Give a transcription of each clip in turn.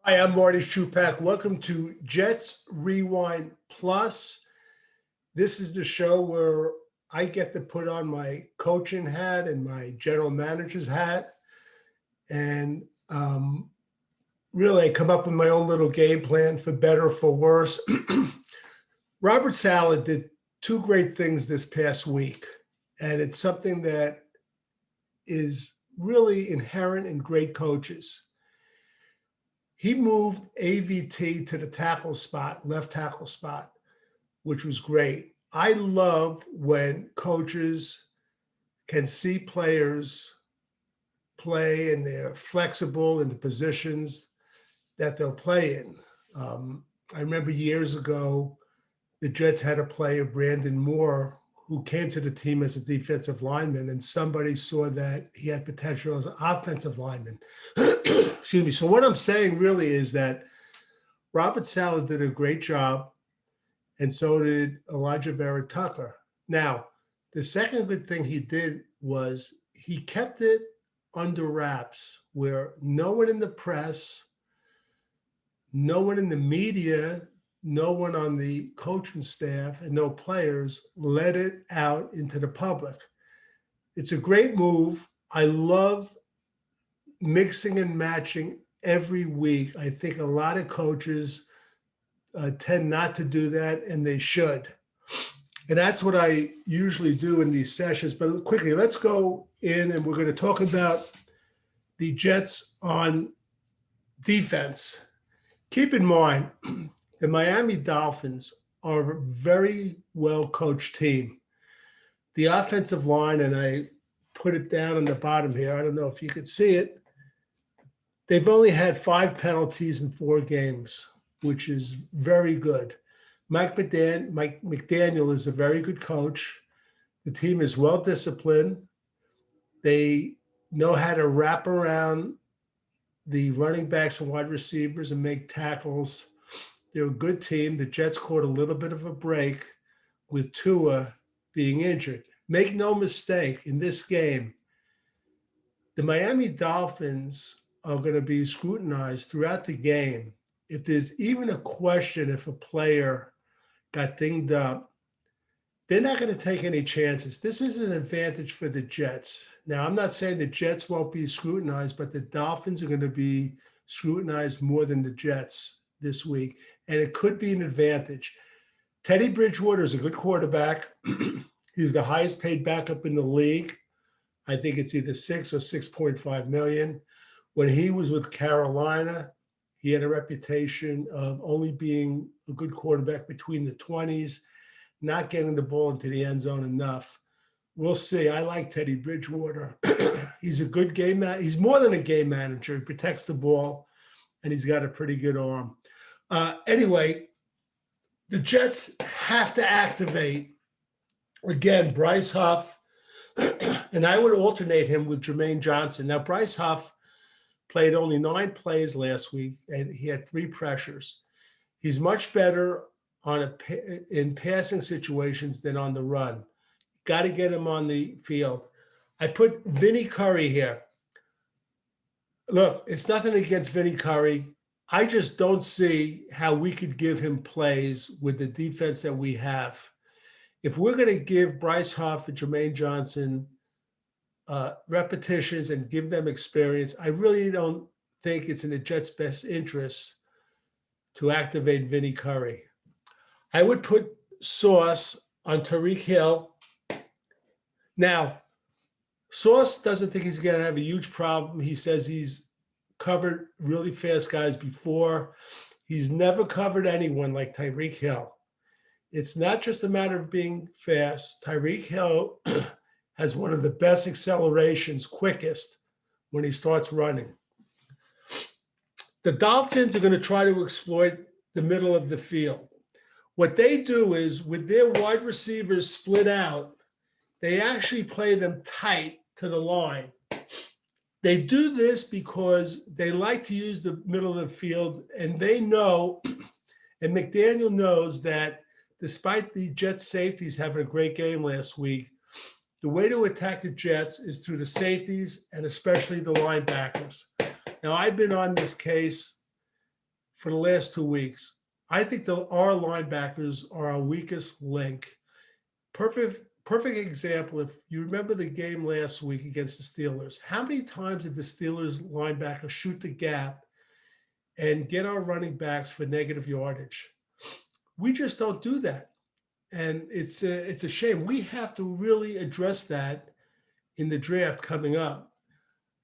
Hi, I'm Marty Schupak. Welcome to Jets Rewind Plus. This is the show where I get to put on my coaching hat and my general manager's hat and really come up with my own little game plan for better or for worse. Robert Saleh did two great things this past week, and it's something that is really inherent in great coaches. He moved AVT to the tackle spot, left tackle spot, which was great. I love when coaches can see players play and they're flexible in the positions that they'll play in. I remember years ago, the Jets had a player, Brandon Moore, who came to the team as a defensive lineman, and somebody saw that he had potential as an offensive lineman. Excuse me. So what I'm saying really is that Robert Saleh did a great job, and so did Elijah Vera Tucker. Now, the second good thing he did was he kept it under wraps where no one in the press, no one in the media, no one on the coaching staff, and no players let it out into the public. It's a great move. I love mixing and matching every week. I think a lot of coaches tend not to do that, and they should. And that's what I usually do in these sessions. But quickly, let's go in, and we're going to talk about the Jets on defense. Keep in mind, the Miami Dolphins are a very well-coached team. The offensive line, and I put it down on the bottom here, I don't know if you could see it, they've only had 5 penalties in 4 games, which is very good. Mike McDaniel is a very good coach. The team is well-disciplined. They know how to wrap around the running backs and wide receivers and make tackles. They're a good team. The Jets caught a little bit of a break with Tua being injured. Make no mistake, in this game, the Miami Dolphins are going to be scrutinized throughout the game. If there's even a question if a player got dinged up, they're not going to take any chances. This is an advantage for the Jets. Now, I'm not saying the Jets won't be scrutinized, but the Dolphins are going to be scrutinized more than the Jets this week, and it could be an advantage. Teddy Bridgewater is a good quarterback. He's the highest paid backup in the league. I think it's either 6 or 6.5 million. When he was with Carolina, he had a reputation of only being a good quarterback between the 20s, not getting the ball into the end zone enough. We'll see. I like Teddy Bridgewater. He's a good game manager. He's more than a game manager. He protects the ball, and he's got a pretty good arm. Anyway, the Jets have to activate, again, Bryce Huff, and I would alternate him with Jermaine Johnson. Now, Bryce Huff played only 9 plays last week, and he had 3 pressures. He's much better in passing situations than on the run. Got to get him on the field. I put Vinny Curry here. Look, it's nothing against Vinny Curry. I just don't see how we could give him plays with the defense that we have. If we're going to give Bryce Huff and Jermaine Johnson repetitions and give them experience, I really don't think it's in the Jets' best interest to activate Vinny Curry. I would put Sauce on Tyreek Hill. Now, Sauce doesn't think he's going to have a huge problem. He says he's covered really fast guys before. He's never covered anyone like Tyreek Hill. It's not just a matter of being fast. Tyreek Hill has one of the best accelerations, quickest, when he starts running. The Dolphins are going to try to exploit the middle of the field. What they do is, with their wide receivers split out, they actually play them tight to the line. They do this because they like to use the middle of the field, and they know, and McDaniel knows that despite the Jets safeties having a great game last week, the way to attack the Jets is through the safeties and especially the linebackers. Now, I've been on this case for the last 2 weeks. I think our linebackers are our weakest link. Perfect example. If you remember the game last week against the Steelers, how many times did the Steelers linebacker shoot the gap and get our running backs for negative yardage? We just don't do that. And it's a shame. We have to really address that in the draft coming up.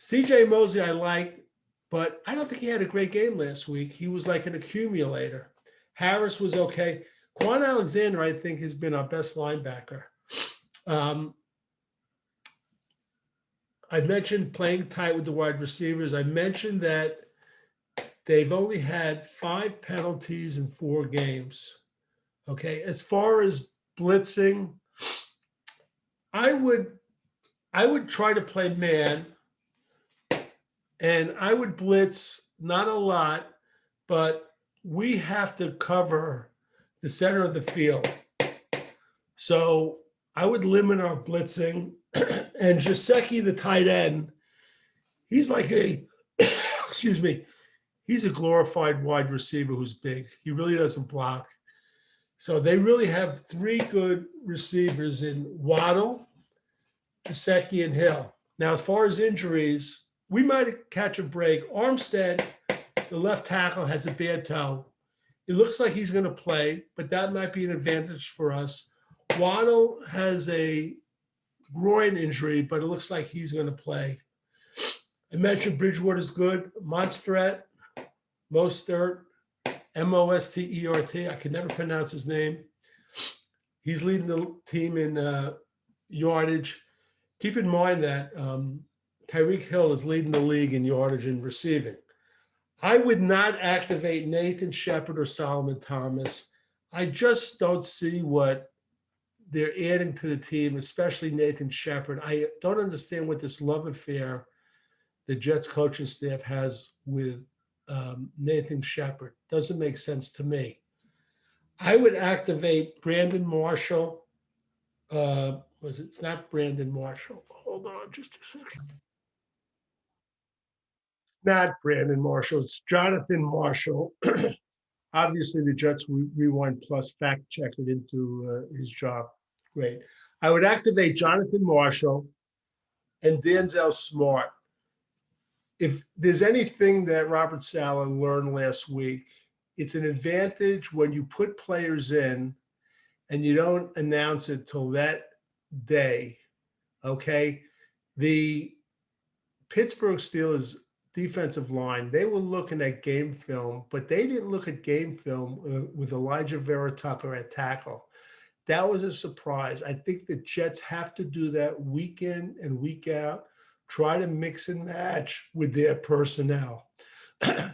CJ Mosley, I like, but I don't think he had a great game last week. He was like an accumulator. Harris was okay. Quan Alexander, I think, has been our best linebacker. I mentioned playing tight with the wide receivers. I mentioned that they've only had 5 penalties in 4 games. Okay, as far as blitzing, I would try to play man, and I would blitz not a lot, but we have to cover the center of the field. So I would limit our blitzing. And Jaceki, the tight end, he's like excuse me, he's a glorified wide receiver who's big. He really doesn't block. So they really have 3 good receivers in Waddle, Jaceki, and Hill. Now, as far as injuries, we might catch a break. Armstead, the left tackle, has a bad toe. It looks like he's going to play, but that might be an advantage for us. Waddle has a groin injury, but it looks like he's going to play. I mentioned Bridgewater's good. Mostert, Mostert. I can never pronounce his name. He's leading the team in yardage. Keep in mind that Tyreek Hill is leading the league in yardage and receiving. I would not activate Nathan Shepard or Solomon Thomas. I just don't see what they're adding to the team, especially Nathan Shepard. I don't understand what this love affair the Jets coaching staff has with Nathan Shepard. Doesn't make sense to me. I would activate Brandon Marshall. It's not Brandon Marshall. Hold on just a second. It's not Brandon Marshall. It's Jonathan Marshall. Obviously, the Jets Rewind Plus fact checked it into his job. Great. I would activate Jonathan Marshall and Denzel Smart. If there's anything that Robert Saleh learned last week, it's an advantage when you put players in and you don't announce it till that day, okay? The Pittsburgh Steelers defensive line, they were looking at game film, but they didn't look at game film with Elijah Vera Tucker at tackle. That was a surprise. I think the Jets have to do that week in and week out, try to mix and match with their personnel.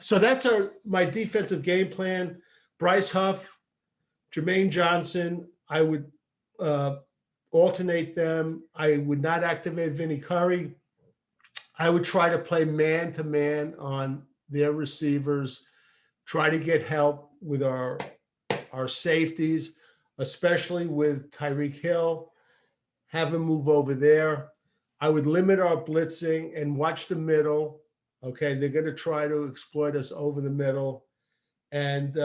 So that's my defensive game plan. Bryce Huff, Jermaine Johnson, I would alternate them. I would not activate Vinny Curry. I would try to play man-to-man on their receivers, try to get help with our safeties, especially with Tyreek Hill, have him move over there. I would limit our blitzing and watch the middle. Okay, they're going to try to exploit us over the middle. And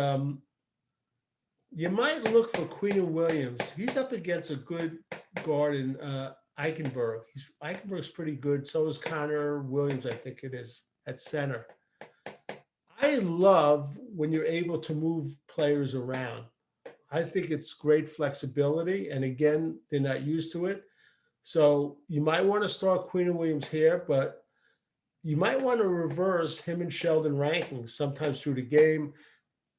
you might look for Queen Williams. He's up against a good guard in Eichenberg. Eichenberg's pretty good. So is Connor Williams, I think it is, at center. I love when you're able to move players around. I think it's great flexibility. And again, they're not used to it. So you might want to start Queen Williams here, but you might want to reverse him and Sheldon Rankin sometimes through the game.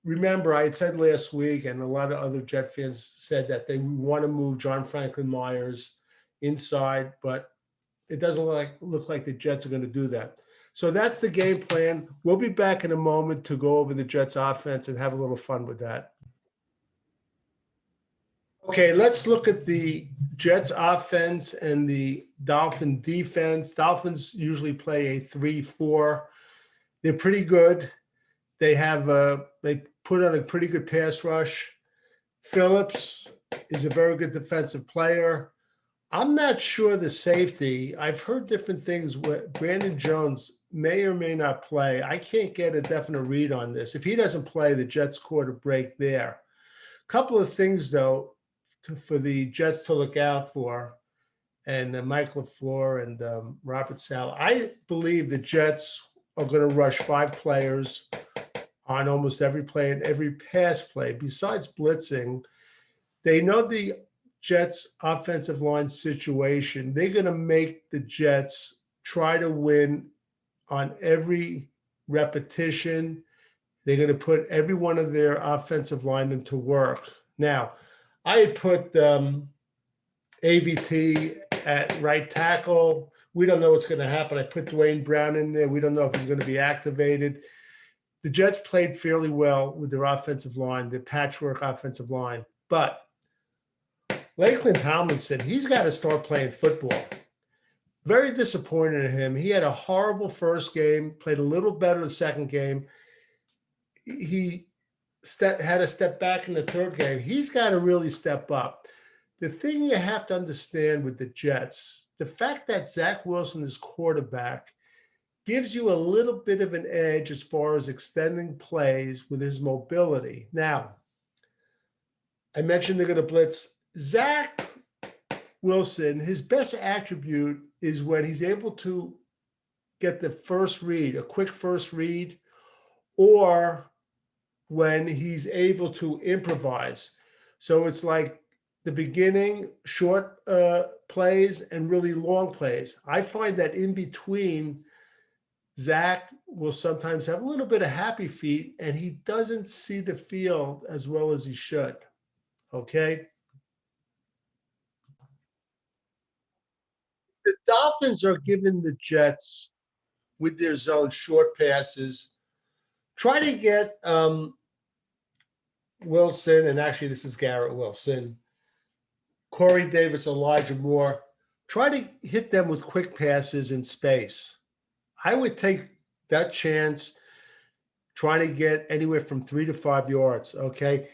Remember, I had said last week, and a lot of other Jet fans said that they want to move John Franklin Myers inside, but it doesn't look like the Jets are going to do that. So that's the game plan. We'll be back in a moment to go over the Jets offense and have a little fun with that. Okay, let's look at the Jets offense and the Dolphin defense. Dolphins usually play a 3-4. They're pretty good. They put on a pretty good pass rush. Phillips is a very good defensive player. I'm not sure the safety. I've heard different things. Brandon Jones may or may not play. I can't get a definite read on this. If he doesn't play, the Jets scored a break there. Couple of things, though, for the Jets to look out for, and Mike LaFleur and Robert Saleh. I believe the Jets are going to rush 5 players on almost every play and every pass play. Besides blitzing, they know the Jets' offensive line situation. They're going to make the Jets try to win on every repetition. They're going to put every one of their offensive linemen to work. Now, I had put AVT at right tackle. We don't know what's going to happen. I put Dwayne Brown in there. We don't know if he's going to be activated. The Jets played fairly well with their offensive line, their patchwork offensive line. But Lakeland Tomlinson, he's got to start playing football. Very disappointed in him. He had a horrible first game, played a little better the second game. He had to step back in the third game. He's got to really step up. The thing you have to understand with the Jets, the fact that Zach Wilson is quarterback gives you a little bit of an edge as far as extending plays with his mobility. Now, I mentioned they're going to blitz. Zach Wilson, his best attribute is when he's able to get the first read, a quick first read, or when he's able to improvise. So it's like the beginning, short plays and really long plays. I find that in between, Zach will sometimes have a little bit of happy feet and he doesn't see the field as well as he should. Okay. The Dolphins are giving the Jets with their zone short passes. Try to get Wilson, and actually this is Garrett Wilson, Corey Davis, Elijah Moore. Try to hit them with quick passes in space. I would take that chance trying to get anywhere from 3 to 5 yards, okay?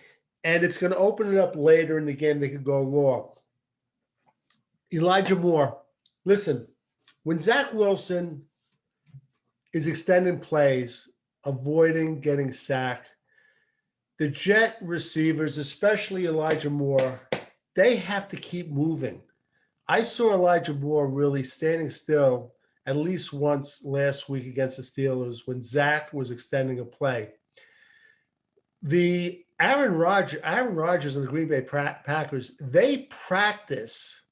And it's going to open it up later in the game. They could go long. Elijah Moore, listen, when Zach Wilson is extending plays, avoiding getting sacked, the Jet receivers, especially Elijah Moore, they have to keep moving. I saw Elijah Moore really standing still at least once last week against the Steelers when Zach was extending a play. The Aaron Rodgers and the Green Bay Packers, they practice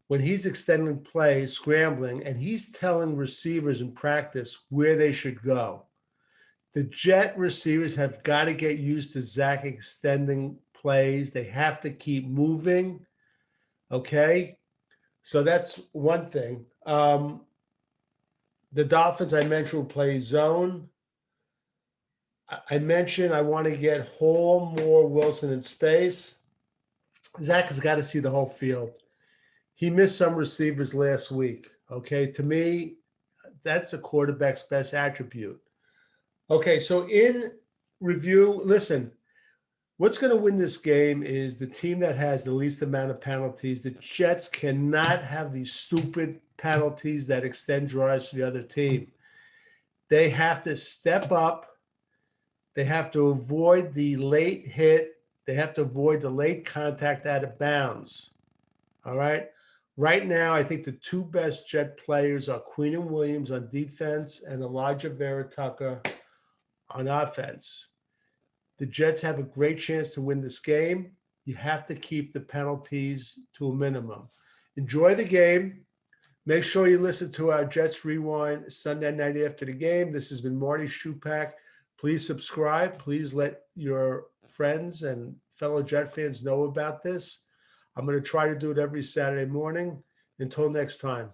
when he's extending plays, scrambling, and he's telling receivers in practice where they should go. The Jet receivers have got to get used to Zach extending plays. They have to keep moving. Okay. So that's one thing. The Dolphins, I mentioned, will play zone. I mentioned I want to get Hall, Moore, Wilson in space. Zach has got to see the whole field. He missed some receivers last week. Okay. To me, that's a quarterback's best attribute. Okay, so in review, listen, what's going to win this game is the team that has the least amount of penalties. The Jets cannot have these stupid penalties that extend drives to the other team. They have to step up. They have to avoid the late hit. They have to avoid the late contact out of bounds. All right? Right now, I think the 2 best Jet players are Queenan Williams on defense and Elijah Vera Tucker on offense. The Jets have a great chance to win this game. You have to keep the penalties to a minimum. Enjoy the game. Make sure you listen to our Jets Rewind Sunday night after the game. This has been Marty Schupak. Please subscribe. Please let your friends and fellow Jet fans know about this. I'm going to try to do it every Saturday morning. Until next time.